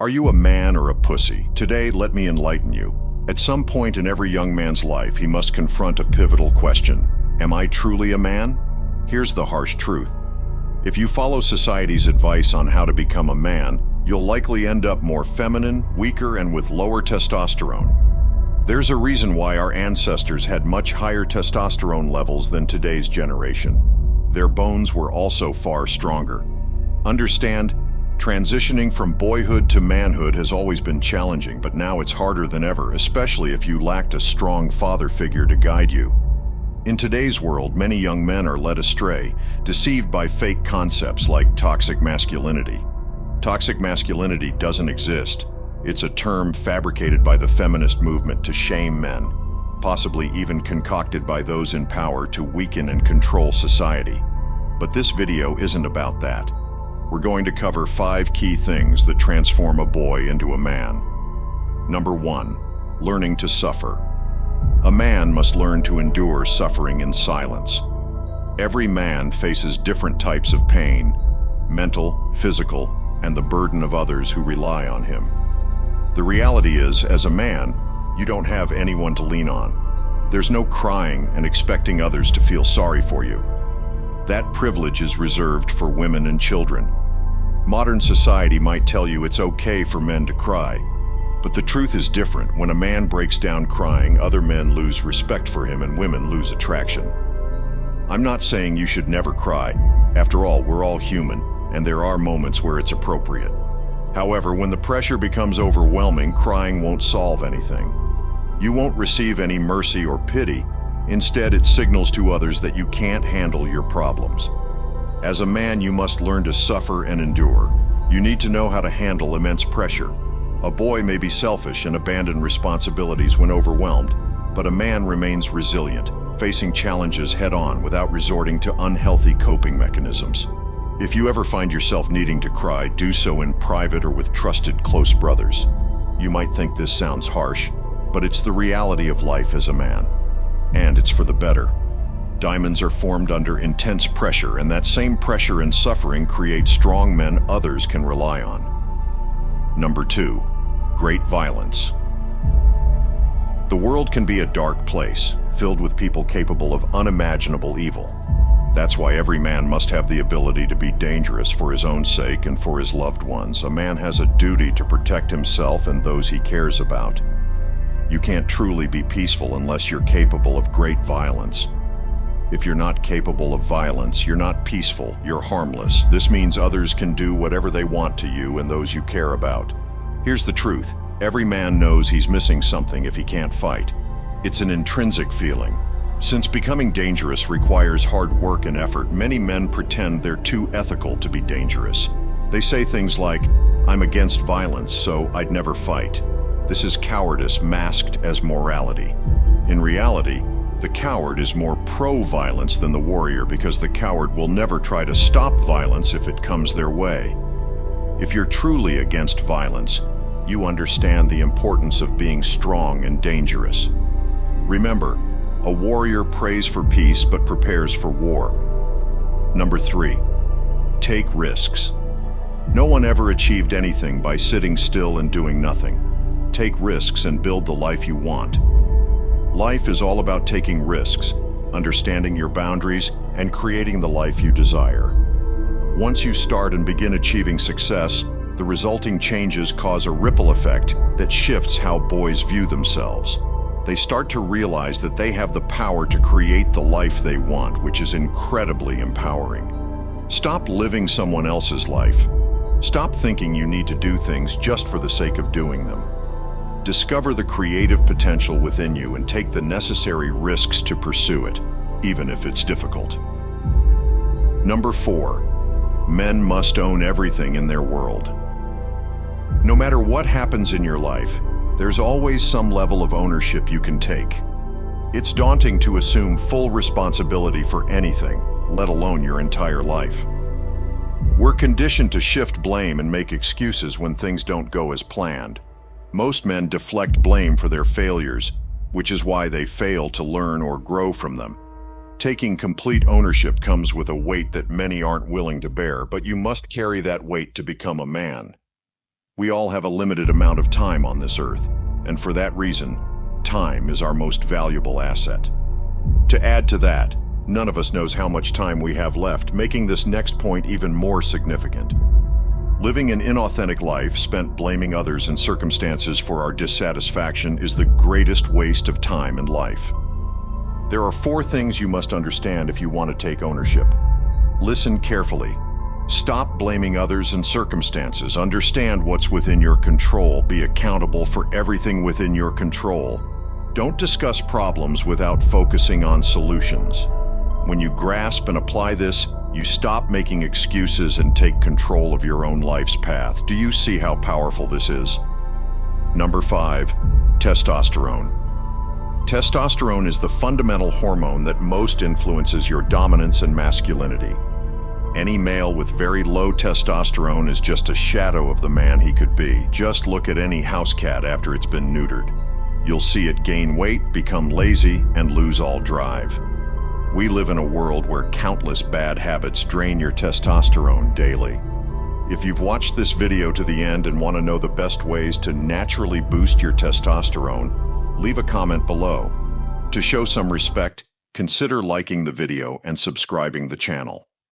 Are you a man or a pussy? Today, let me enlighten you. At some point in every young man's life, he must confront a pivotal question. Am I truly a man? Here's the harsh truth. If you follow society's advice on how to become a man, you'll likely end up more feminine, weaker, and with lower testosterone. There's a reason why our ancestors had much higher testosterone levels than today's generation. Their bones were also far stronger. Understand, transitioning from boyhood to manhood has always been challenging, but now it's harder than ever, especially if you lacked a strong father figure to guide you. In today's world, many young men are led astray, deceived by fake concepts like toxic masculinity. Toxic masculinity doesn't exist. It's a term fabricated by the feminist movement to shame men, possibly even concocted by those in power to weaken and control society. But this video isn't about that. We're going to cover 5 key things that transform a boy into a man. Number 1, learning to suffer. A man must learn to endure suffering in silence. Every man faces different types of pain, mental, physical, and the burden of others who rely on him. The reality is, as a man, you don't have anyone to lean on. There's no crying and expecting others to feel sorry for you. That privilege is reserved for women and children. Modern society might tell you it's okay for men to cry, but the truth is different. When a man breaks down crying, other men lose respect for him and women lose attraction. I'm not saying you should never cry. After all, we're all human, and there are moments where it's appropriate. However, when the pressure becomes overwhelming, crying won't solve anything. You won't receive any mercy or pity. Instead, it signals to others that you can't handle your problems. As a man, you must learn to suffer and endure. You need to know how to handle immense pressure. A boy may be selfish and abandon responsibilities when overwhelmed, but a man remains resilient, facing challenges head-on without resorting to unhealthy coping mechanisms. If you ever find yourself needing to cry, do so in private or with trusted close brothers. You might think this sounds harsh, but it's the reality of life as a man. And it's for the better. Diamonds are formed under intense pressure, and that same pressure and suffering create strong men others can rely on. Number 2, great violence. The world can be a dark place, filled with people capable of unimaginable evil. That's why every man must have the ability to be dangerous for his own sake and for his loved ones. A man has a duty to protect himself and those he cares about. You can't truly be peaceful unless you're capable of great violence. If you're not capable of violence, you're not peaceful, you're harmless. This means others can do whatever they want to you and those you care about. Here's the truth. Every man knows he's missing something if he can't fight. It's an intrinsic feeling. Since becoming dangerous requires hard work and effort, many men pretend they're too ethical to be dangerous. They say things like, "I'm against violence, so I'd never fight." This is cowardice masked as morality. In reality, the coward is more pro-violence than the warrior because the coward will never try to stop violence if it comes their way. If you're truly against violence, you understand the importance of being strong and dangerous. Remember, a warrior prays for peace but prepares for war. Number 3, take risks. No one ever achieved anything by sitting still and doing nothing. Take risks and build the life you want. Life is all about taking risks, understanding your boundaries, and creating the life you desire. Once you start and begin achieving success, the resulting changes cause a ripple effect that shifts how boys view themselves. They start to realize that they have the power to create the life they want, which is incredibly empowering. Stop living someone else's life. Stop thinking you need to do things just for the sake of doing them. Discover the creative potential within you and take the necessary risks to pursue it, even if it's difficult. Number 4, men must own everything in their world. No matter what happens in your life, there's always some level of ownership you can take. It's daunting to assume full responsibility for anything, let alone your entire life. We're conditioned to shift blame and make excuses when things don't go as planned. Most men deflect blame for their failures, which is why they fail to learn or grow from them. Taking complete ownership comes with a weight that many aren't willing to bear, but you must carry that weight to become a man. We all have a limited amount of time on this earth, and for that reason, time is our most valuable asset. To add to that, none of us knows how much time we have left, making this next point even more significant. Living an inauthentic life spent blaming others and circumstances for our dissatisfaction is the greatest waste of time in life. There are 4 things you must understand if you want to take ownership. Listen carefully. Stop blaming others and circumstances. Understand what's within your control. Be accountable for everything within your control. Don't discuss problems without focusing on solutions. When you grasp and apply this, you stop making excuses and take control of your own life's path. Do you see how powerful this is? Number 5, testosterone. Testosterone is the fundamental hormone that most influences your dominance and masculinity. Any male with very low testosterone is just a shadow of the man he could be. Just look at any house cat after it's been neutered. You'll see it gain weight, become lazy, and lose all drive. We live in a world where countless bad habits drain your testosterone daily. If you've watched this video to the end and want to know the best ways to naturally boost your testosterone, leave a comment below. To show some respect, consider liking the video and subscribing the channel.